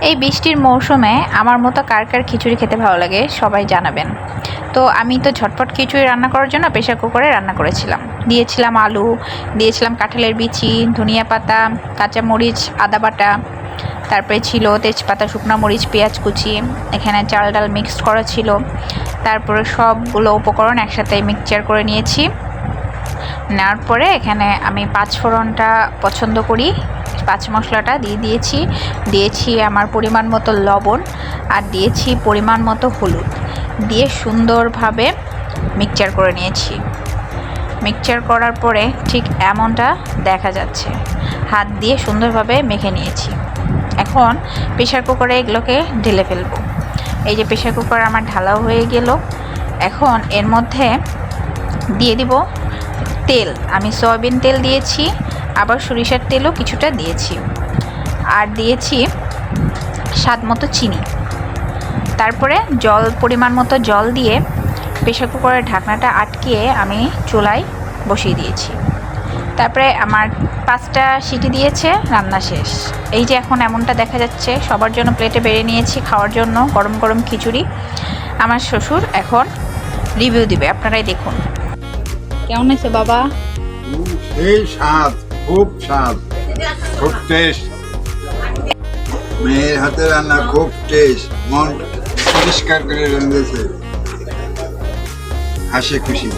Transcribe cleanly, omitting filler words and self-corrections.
এই বৃষ্টির মৌসুমে আমার মতো কার কার খিচুড়ি খেতে ভালো লাগে সবাই জানাবেন। তো আমি তো ঝটপট খিচুড়ি রান্না করার জন্য প্রেসার কুকারে রান্না করেছিলাম। দিয়েছিলাম আলু, দিয়েছিলাম কাঁঠালের বিচি, ধনিয়া পাতা, কাঁচামরিচ, আদা বাটা, তারপরে ছিল তেজপাতা, শুকনো মরিচ, পেঁয়াজ কুচি, এখানে চাল ডাল মিক্সড করা ছিল। তারপরে সবগুলো উপকরণ একসাথে মিক্সচার করে নিয়েছি। নেওয়ার পরে এখানে আমি পাঁচফোড়নটা পছন্দ করি, পাঁচ মশলাটা দিয়েছি আমার পরিমাণ মতো লবণ, আর দিয়েছি পরিমাণ মতো হলুদ দিয়ে সুন্দরভাবে মিক্সচার করে নিয়েছি। মিক্সচার করার পরে ঠিক এমনটা দেখা যাচ্ছে, হাত দিয়ে সুন্দরভাবে মেখে নিয়েছি। এখন প্রেসার কুকারে এগুলোকে ঢেলে ফেলবো। এই যে প্রেসার কুকার আমার ঢালাও হয়ে গেল। এখন এর মধ্যে দিয়ে দিব তেল। আমি সয়াবিন তেল দিয়েছি, আবার সরিষার তেলও কিছুটা দিয়েছি, আর দিয়েছি স্বাদ মতো চিনি। তারপরে পরিমাণ মতো জল দিয়ে প্রেসার কুকারের ঢাকনাটা আটকিয়ে আমি চুলায় বসিয়ে দিয়েছি। তারপরে আমার 5টা সিটি দিয়েছে, রান্না শেষ। এই যে এখন এমনটা দেখা যাচ্ছে, সবার জন্য প্লেটে বেড়ে নিয়েছি খাওয়ার জন্য গরম গরম খিচুড়ি। আমার শ্বশুর এখন রিভিউ দিবে, আপনারাই দেখুন। কেমন হয়েছে বাবা? সেই স্বাদ, খুব স্বাদ, খুব টেস্ট। মেয়ের হাতে রান্না খুব টেস্ট, মন পরিষ্কার করে রাঁধেছে, হাসি খুশি।